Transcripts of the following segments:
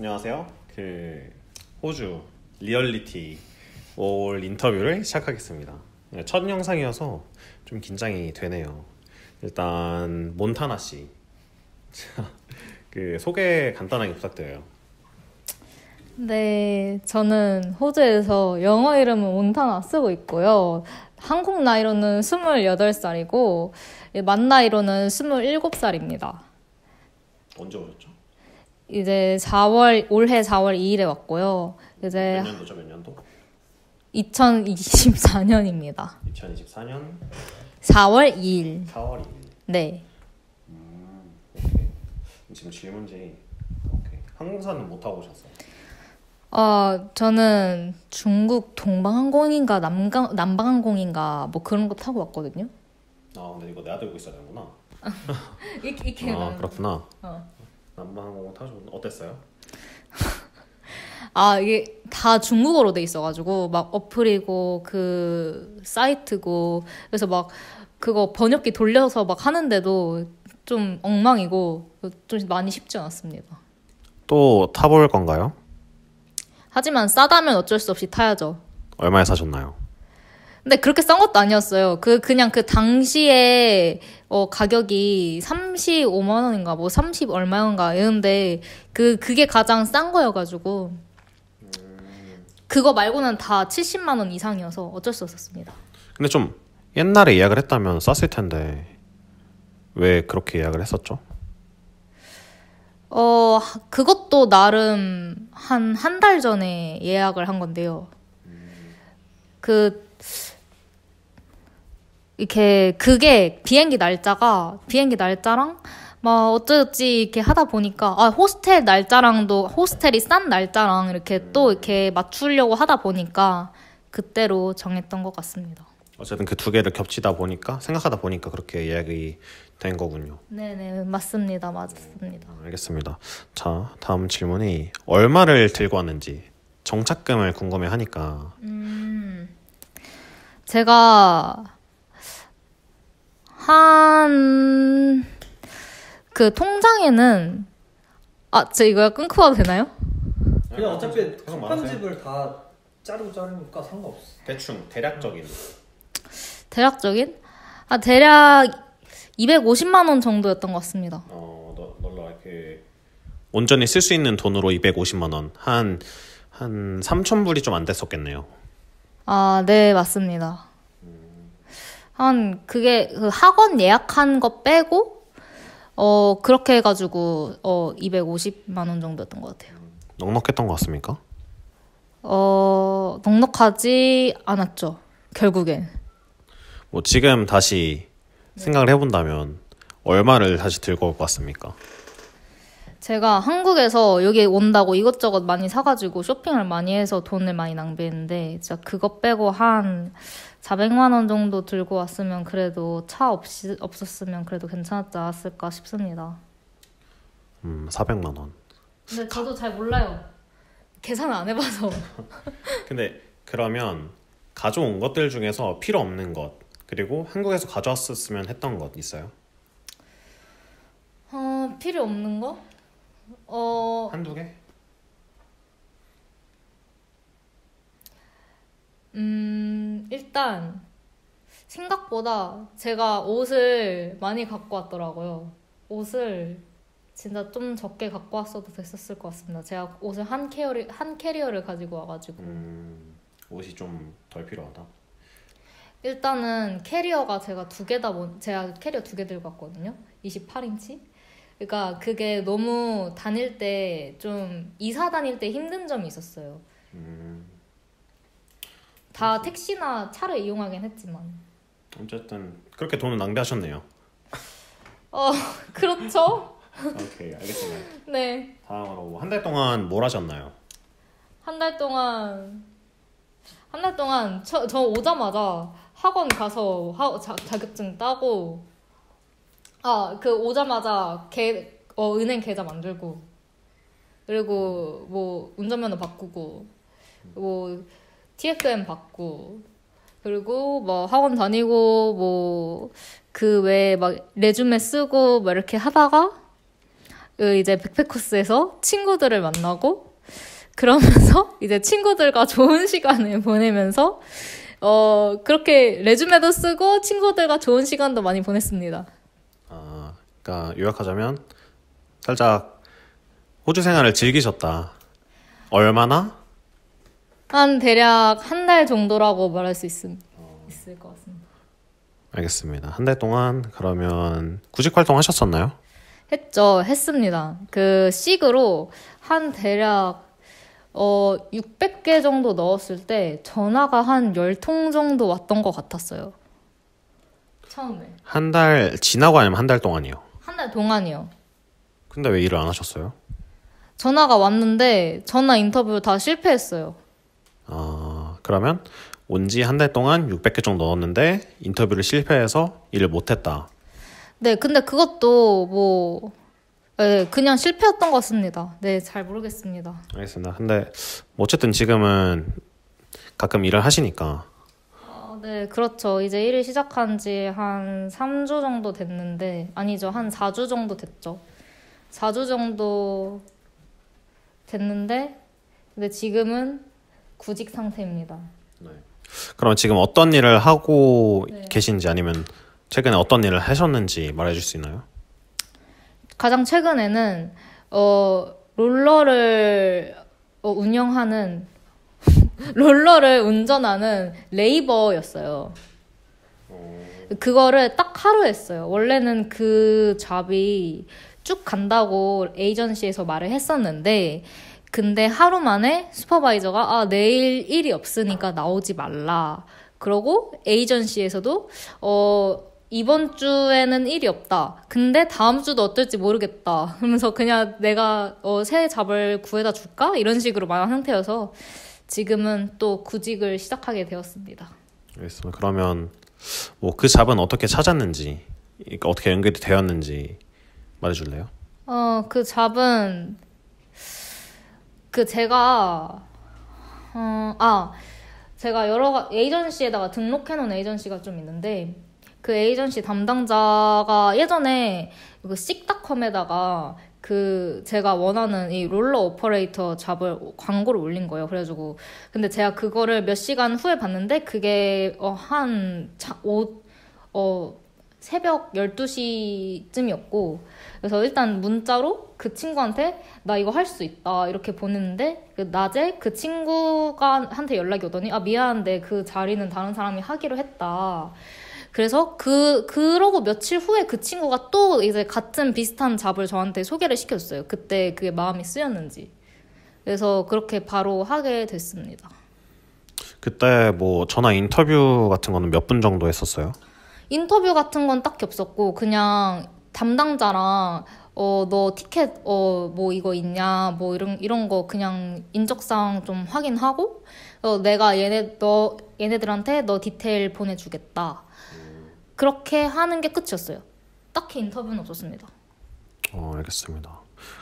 안녕하세요. 호주 리얼리티 올 인터뷰를 시작하겠습니다. 첫 영상이어서 좀 긴장이 되네요. 일단 몬타나 씨 소개 간단하게 부탁드려요. 네, 저는 호주에서 영어 이름은 몬타나 쓰고 있고요. 한국 나이로는 28살이고 만 나이로는 27살입니다. 언제 오셨죠? 이제 올해 4월 2일에 왔고요. 이제 몇 년도죠? 몇 년도? 2024년입니다. 2024년 4월 2일. 4월 2일. 네. 오케이. 지금 질문지. 오케이. 항공사는 못 타고 오셨어요? 저는 중국 동방항공인가 남방항공인가 뭐 그런 거 타고 왔거든요. 근데 이거 내가 들고 있어야 되는구나. 이렇게 그렇구나. 남방항공 타고 어땠어요? 이게 다 중국어로 돼 있어가지고 막 어플이고 그 사이트고 그래서 막 그거 번역기 돌려서 막 하는데도 좀 엉망이고 좀 많이 쉽지 않았습니다. 또 타볼 건가요? 하지만 싸다면 어쩔 수 없이 타야죠. 얼마에 사셨나요? 근데 그렇게 싼 것도 아니었어요. 그냥 그 당시에 가격이 35만 원인가 뭐 30 얼마인가 이런데 그게 가장 싼 거여가지고 그거 말고는 다 70만 원 이상이어서 어쩔 수 없었습니다. 근데 좀 옛날에 예약을 했다면 쌌을 텐데 왜 그렇게 예약을 했었죠? 그것도 나름 한 달 전에 예약을 한 건데요. 그게 비행기 날짜랑 막 어쩌지 이렇게 하다 보니까 호스텔이 싼 날짜랑 이렇게 또 이렇게 맞추려고 하다 보니까 그때로 정했던 것 같습니다. 어쨌든 그 두 개를 생각하다 보니까 그렇게 예약이 된 거군요. 네네 맞습니다. 알겠습니다. 자, 다음 질문이 얼마를 들고 왔는지 정착금을 궁금해하니까. 제가 통장에는 저 이거 끊고 와도 되나요? 그냥 어차피 편집을 다 자르니까 상관없어. 대충 대략적인 대략 250만 원 정도였던 것 같습니다. 널로 이렇게 온전히 쓸 수 있는 돈으로 250만 원. 한 3,000불이 좀 안 됐었겠네요. 네, 맞습니다. 그게 학원 예약한 거 빼고 그렇게 해가지고 250만 원 정도였던 것 같아요. 넉넉했던 것 같습니까? 넉넉하지 않았죠. 결국엔. 뭐 지금 다시 생각을 해본다면 얼마를 다시 들고 올 것 같습니까? 제가 한국에서 여기 온다고 이것저것 많이 사가지고 쇼핑을 많이 해서 돈을 많이 낭비했는데 진짜 그거 빼고 한 400만 원 정도 들고 왔으면 그래도 차 없었으면 그래도 괜찮았지 않았을까 싶습니다. 400만 원. 근데 저도 잘 몰라요. 계산을 안 해봐서. 근데 그러면 가져온 것들 중에서 필요 없는 것 그리고 한국에서 가져왔었으면 했던 것 있어요? 필요 없는 거? 한두 개? 일단 생각보다 제가 옷을 많이 갖고 왔더라고요. 옷을 진짜 좀 적게 갖고 왔어도 됐었을 것 같습니다. 제가 옷을 한 캐리어를 가지고 와가지고 옷이 좀 덜 필요하다. 일단은 캐리어가 제가 캐리어 2개 들고 왔거든요. 28인치. 그러니까 그게 너무 이사 다닐 때 힘든 점이 있었어요. 다 택시나 차를 이용하긴 했지만. 어쨌든 그렇게 돈을 낭비하셨네요. 그렇죠. 오케이, 알겠습니다. 네. 다음으로 한 달 동안 뭘 하셨나요? 한 달 동안 저 오자마자 학원 가서 자격증 따고 오자마자 은행 계좌 만들고 그리고 뭐 운전면허 바꾸고 뭐 TFM 받고 그리고 뭐 학원 다니고 뭐 그 외에 막 레주메 쓰고 막 이렇게 하다가 이제 백패코스에서 친구들을 만나고 그러면서 이제 친구들과 좋은 시간을 보내면서 그렇게 레주메도 쓰고 친구들과 좋은 시간도 많이 보냈습니다. 그러니까 요약하자면 살짝 호주 생활을 즐기셨다. 얼마나? 한 대략 한 달 정도라고 말할 수 있을 것 같습니다. 알겠습니다. 한 달 동안 그러면 구직 활동 하셨었나요? 했습니다. 그 식으로 한 대략 600개 정도 넣었을 때 전화가 한 10통 정도 왔던 것 같았어요. 처음에. 한 달 지나고 아니면 한 달 동안이요? 한 달 동안이요. 근데 왜 일을 안 하셨어요? 전화가 왔는데 전화 인터뷰 다 실패했어요. 그러면 온 지 한 달 동안 600개 정도 넣었는데 인터뷰를 실패해서 일을 못했다. 네, 근데 그것도 그냥 실패였던 것 같습니다. 네, 잘 모르겠습니다. 알겠습니다. 근데 어쨌든 지금은 가끔 일을 하시니까. 네, 그렇죠. 이제 일을 시작한 지 한 3주 정도 됐는데, 아니죠. 한 4주 정도 됐죠. 4주 정도 됐는데, 근데 지금은 구직 상태입니다. 네. 그럼 지금 어떤 일을 하고 계신지 아니면 최근에 어떤 일을 하셨는지 말해줄 수 있나요? 가장 최근에는 롤러를 운영하는 롤러를 운전하는 레이버였어요. 그거를 딱 하루 했어요. 원래는 그 잡이 쭉 간다고 에이전시에서 말을 했었는데 근데 하루 만에 슈퍼바이저가 내일 일이 없으니까 나오지 말라. 그러고 에이전시에서도 이번 주에는 일이 없다. 근데 다음 주도 어떨지 모르겠다. 그러면서 그냥 내가 새 잡을 구해다 줄까? 이런 식으로 말한 상태여서 지금은 또 구직을 시작하게 되었습니다. 알겠습니다. 그러면 뭐 그 잡은 어떻게 찾았는지, 어떻게 연결이 되었는지 말해줄래요? 그 잡은 제가 여러 에이전시에다가 등록해놓은 에이전시가 좀 있는데 그 에이전시 담당자가 예전에 그 씩닷컴에다가 제가 원하는 이 롤러 오퍼레이터 잡을 광고를 올린 거예요. 그래가지고 근데 제가 그거를 몇 시간 후에 봤는데 그게 새벽 12시쯤이었고 그래서 일단 문자로 그 친구한테 나 이거 할 수 있다 이렇게 보냈는데 낮에 그 친구한테 연락이 오더니 미안한데 그 자리는 다른 사람이 하기로 했다. 그래서 그러고 며칠 후에 그 친구가 또 이제 같은 비슷한 잡을 저한테 소개를 시켜줬어요. 그때 그게 마음이 쓰였는지. 그래서 그렇게 바로 하게 됐습니다. 그때 뭐 전화 인터뷰 같은 거는 몇 분 정도 했었어요? 인터뷰 같은 건 딱히 없었고 그냥 담당자랑 너 티켓 뭐 이거 있냐 뭐 이런 거 그냥 인적사항 좀 확인하고 내가 얘네들한테 너 디테일 보내주겠다. 그렇게 하는 게 끝이었어요. 딱히 인터뷰는 없었습니다. 알겠습니다.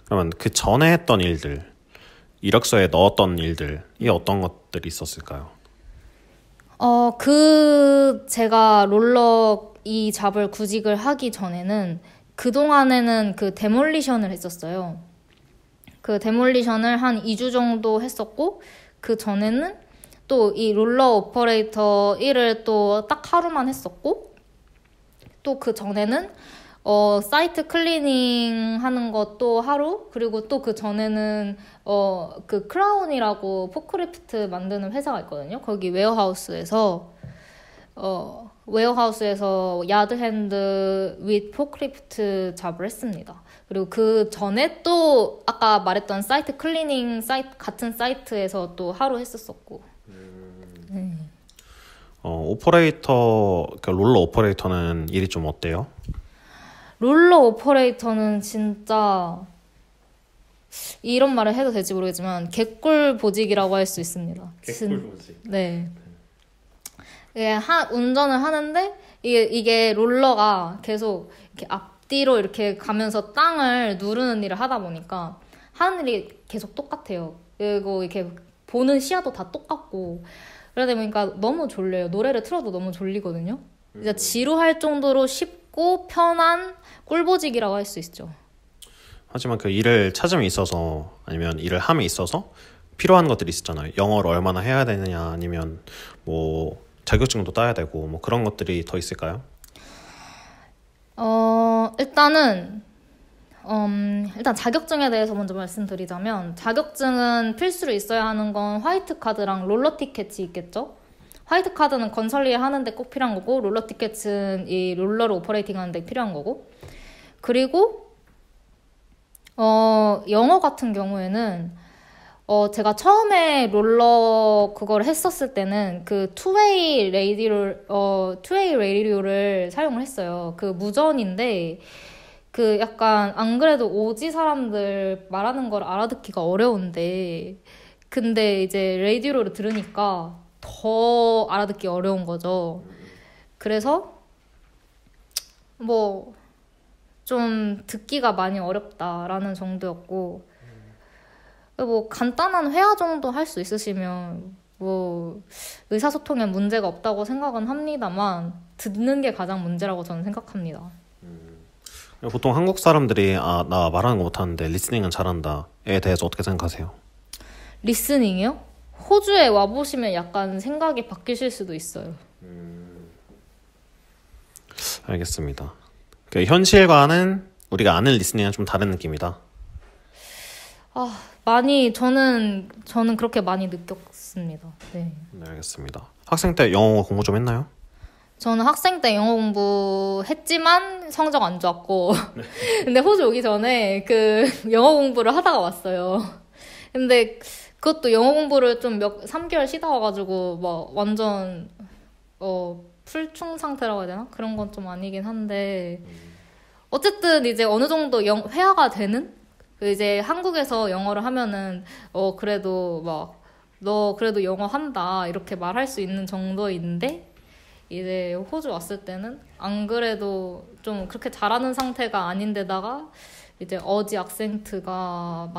그러면 그 전에 했던 일들, 이력서에 넣었던 일들이 어떤 것들이 있었을까요? 제가 롤러 이 잡을 구직을 하기 전에는 그동안에는 그 데몰리션을 했었어요. 그 데몰리션을 한 2주 정도 했었고 그 전에는 또 이 롤러 오퍼레이터 일을 또 딱 하루만 했었고 또 그 전에는 사이트 클리닝 하는 것도 하루 그리고 또 그 전에는 그 크라운이라고 포크리프트 만드는 회사가 있거든요. 거기 웨어하우스에서 야드핸드 윗 포크리프트 잡을 했습니다. 그리고 그 전에 또 아까 말했던 사이트 클리닝 같은 사이트에서 또 하루 했었었고. 오퍼레이터, 그러니까 롤러 오퍼레이터는 일이 좀 어때요? 롤러 오퍼레이터는 진짜 이런 말을 해도 될지 모르겠지만 개꿀 보직이라고 할 수 있습니다. 개꿀 보직. 네. 운전을 하는데 이게 롤러가 계속 이렇게 앞뒤로 이렇게 가면서 땅을 누르는 일을 하다 보니까 하는 일이 계속 똑같아요. 그리고 이렇게 보는 시야도 다 똑같고 그러다 보니까 너무 졸려요. 노래를 틀어도 너무 졸리거든요. 진짜 지루할 정도로 쉽고 편한 꿀보직이라고 할 수 있죠. 하지만 그 일을 찾음에 있어서 아니면 일을 함에 있어서 필요한 것들이 있었잖아요. 영어를 얼마나 해야 되느냐 아니면 뭐 자격증도 따야 되고 뭐 그런 것들이 더 있을까요? 일단은 일단 자격증에 대해서 먼저 말씀드리자면 자격증은 필수로 있어야 하는 건 화이트 카드랑 롤러 티켓이 있겠죠? 화이트 카드는 건설 일 하는데 꼭 필요한 거고 롤러 티켓은 이 롤러를 오퍼레이팅 하는데 필요한 거고 그리고 영어 같은 경우에는 제가 처음에 롤러 그걸 했었을 때는 그 투웨이 레이디오를 사용을 했어요. 그 무전인데 그 약간 안 그래도 오지 사람들 말하는 걸 알아듣기가 어려운데 근데 이제 라디오를 들으니까 더 알아듣기 어려운 거죠. 그래서 뭐 좀 듣기가 많이 어렵다라는 정도였고 뭐 간단한 회화 정도 할 수 있으시면 뭐 의사소통에 문제가 없다고 생각은 합니다만 듣는 게 가장 문제라고 저는 생각합니다. 보통 한국 사람들이 나 말하는 거 못하는데 리스닝은 잘한다에 대해서 어떻게 생각하세요? 리스닝이요? 호주에 와보시면 약간 생각이 바뀌실 수도 있어요. 알겠습니다. 그 현실과는 우리가 아는 리스닝은 좀 다른 느낌이다. 많이 저는 그렇게 많이 느꼈습니다. 네. 네, 알겠습니다. 학생 때 영어 공부 좀 했나요? 저는 학생 때 영어 공부했지만 성적 안 좋았고 근데 호주 오기 전에 그 영어 공부를 하다가 왔어요. 근데 그것도 영어 공부를 좀 3개월 쉬다 와가지고 막 완전 풀충 상태라고 해야 되나? 그런 건 좀 아니긴 한데 어쨌든 이제 어느 정도 회화가 되는? 이제 한국에서 영어를 하면은 그래도 막 너 그래도 영어 한다 이렇게 말할 수 있는 정도인데 이제 호주 왔을 때는 안 그래도 좀 그렇게 잘하는 상태가 아닌데다가 이제 어지 악센트가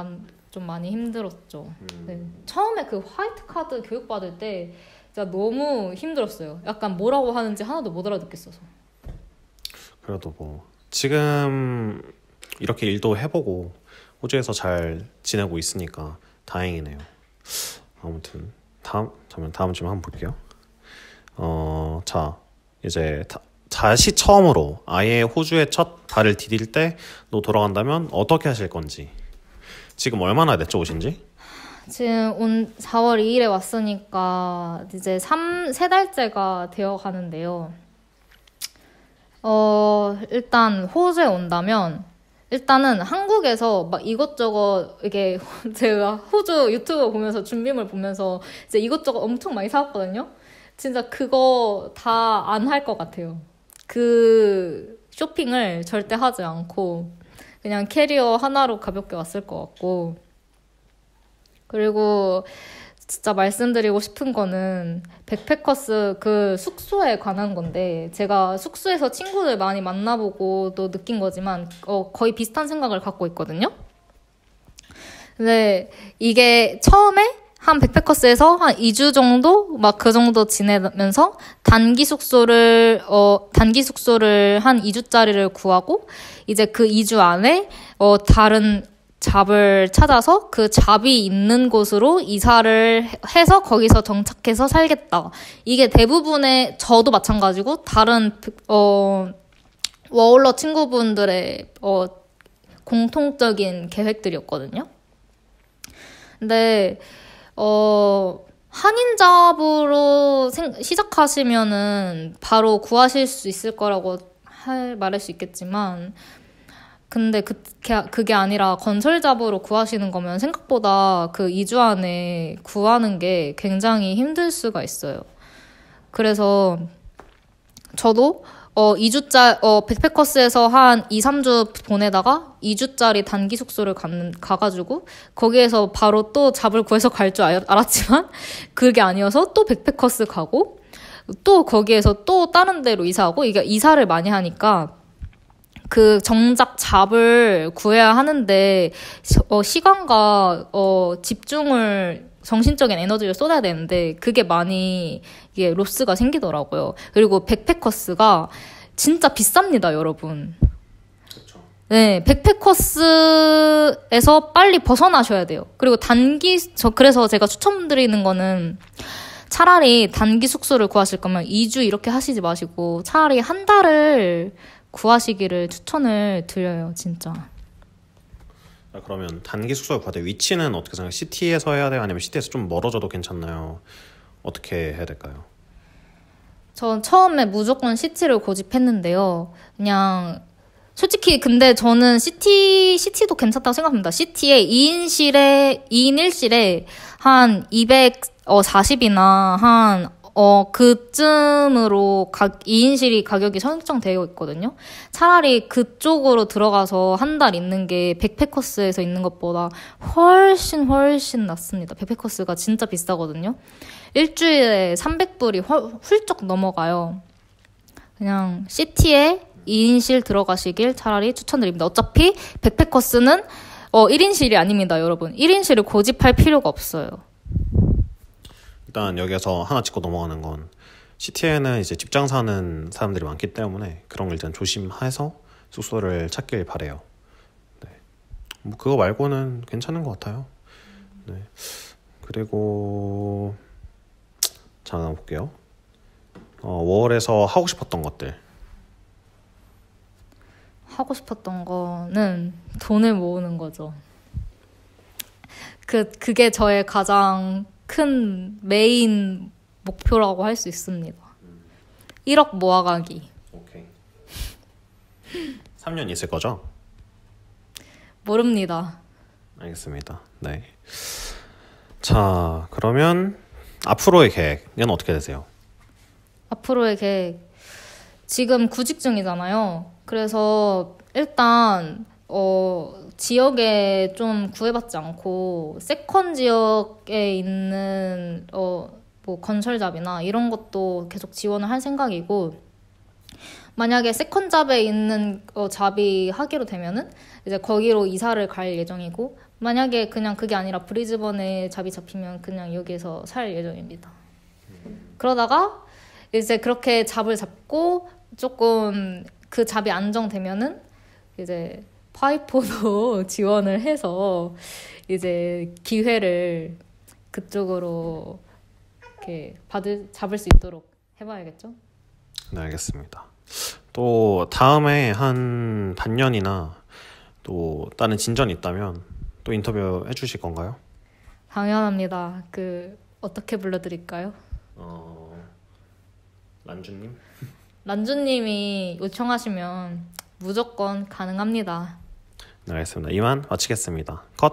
좀 많이 힘들었죠. 네. 처음에 그 화이트 카드 교육 받을 때 진짜 너무 힘들었어요. 약간 뭐라고 하는지 하나도 못 알아듣겠어서. 그래도 뭐 지금 이렇게 일도 해보고 호주에서 잘 지내고 있으니까 다행이네요. 아무튼 다음 질문 한번 볼게요. 자 이제 다시 처음으로 아예 호주에 첫 발을 디딜 때 너 돌아간다면 어떻게 하실 건지. 지금 얼마나 됐죠 오신지? 지금 4월 2일에 왔으니까 이제 3달째가 되어 가는데요. 일단 호주에 온다면 일단은 한국에서 막 이것저것 이게 제가 호주 유튜브 보면서 준비물 보면서 이제 이것저것 엄청 많이 사왔거든요. 진짜 그거 다 안 할 것 같아요. 그 쇼핑을 절대 하지 않고 그냥 캐리어 하나로 가볍게 왔을 것 같고 그리고 진짜 말씀드리고 싶은 거는 백패커스 그 숙소에 관한 건데 제가 숙소에서 친구들 많이 만나보고 또 느낀 거지만 거의 비슷한 생각을 갖고 있거든요. 근데 이게 처음에 한 백패커스에서 한 2주 정도 막 그 정도 지내면서 단기 숙소를 한 2주짜리를 구하고 이제 그 2주 안에 다른 잡을 찾아서 그 잡이 있는 곳으로 이사를 해서 거기서 정착해서 살겠다. 이게 대부분의 저도 마찬가지고 다른 워홀러 친구분들의 공통적인 계획들이었거든요. 근데 한인잡으로 시작하시면은 바로 구하실 수 있을 거라고 말할 수 있겠지만 근데 그게 아니라 건설잡으로 구하시는 거면 생각보다 그 2주 안에 구하는 게 굉장히 힘들 수가 있어요. 그래서 저도 2주짜리 백패커스에서 한 2, 3주 보내다가 2주짜리 단기 숙소를 가가지고 거기에서 바로 또 잡을 구해서 갈 줄 알았지만 그게 아니어서 또 백패커스 가고 또 거기에서 또 다른 데로 이사하고 이게 이사를 많이 하니까 그 정작 잡을 구해야 하는데 시간과 집중을 정신적인 에너지를 쏟아야 되는데 그게 많이 이게 로스가 생기더라고요. 그리고 백패커스가 진짜 비쌉니다, 여러분. 그쵸. 네, 백패커스에서 빨리 벗어나셔야 돼요. 그리고 그래서 제가 추천드리는 거는 차라리 단기 숙소를 구하실 거면 2주 이렇게 하시지 마시고 차라리 한 달을 구하시기를 추천을 드려요, 진짜. 그러면 단기 숙소를 구할 때 위치는 어떻게 생각해요? 시티에서 해야 돼요? 아니면 시티에서 좀 멀어져도 괜찮나요? 어떻게 해야 될까요? 전 처음에 무조건 시티를 고집했는데요. 그냥 솔직히 근데 저는 시티도 괜찮다고 생각합니다. 시티에 2인 1실에 한 240이나 한 그쯤으로 2인실이 가격이 설정되어 있거든요. 차라리 그쪽으로 들어가서 한 달 있는 게 백패커스에서 있는 것보다 훨씬 낫습니다. 백패커스가 진짜 비싸거든요. 일주일에 300불이 훌쩍 넘어가요. 그냥 시티에 2인실 들어가시길 차라리 추천드립니다. 어차피 백패커스는 1인실이 아닙니다, 여러분. 1인실을 고집할 필요가 없어요. 일단 여기에서 하나 짚고 넘어가는 건 시티에는 이제 직장 사는 사람들이 많기 때문에 그런 걸 일단 조심해서 숙소를 찾길 바래요. 네. 뭐 그거 말고는 괜찮은 것 같아요. 네. 그리고 잠깐 볼게요. 5월에서 하고 싶었던 것들. 하고 싶었던 거는 돈을 모으는 거죠. 그게 저의 가장 큰 메인 목표라고 할 수 있습니다. 1억 모아가기. 오케이. 3년 있을 거죠? 모릅니다. 알겠습니다. 네. 자, 그러면 앞으로의 계획은 어떻게 되세요? 앞으로의 계획. 지금 구직 중이잖아요. 그래서 일단 지역에 좀 구애받지 않고 세컨 지역에 있는 뭐 건설잡이나 이런 것도 계속 지원을 할 생각이고, 만약에 세컨 잡에 있는 잡이 하기로 되면은 이제 거기로 이사를 갈 예정이고, 만약에 그냥 그게 아니라 브리즈번에 잡이 잡히면 그냥 여기에서 살 예정입니다. 그러다가 이제 그렇게 잡을 잡고 조금 그 잡이 안정되면은 이제 파이포도 지원을 해서 이제 기회를 그쪽으로 이렇게 잡을 수 있도록 해봐야겠죠? 네, 알겠습니다. 또 다음에 한 반년이나 또 다른 진전이 있다면 또 인터뷰 해주실 건가요? 당연합니다. 어떻게 불러드릴까요? 란주님? 란주님이 요청하시면 무조건 가능합니다. 네, 알겠습니다. 이만 마치겠습니다. 컷!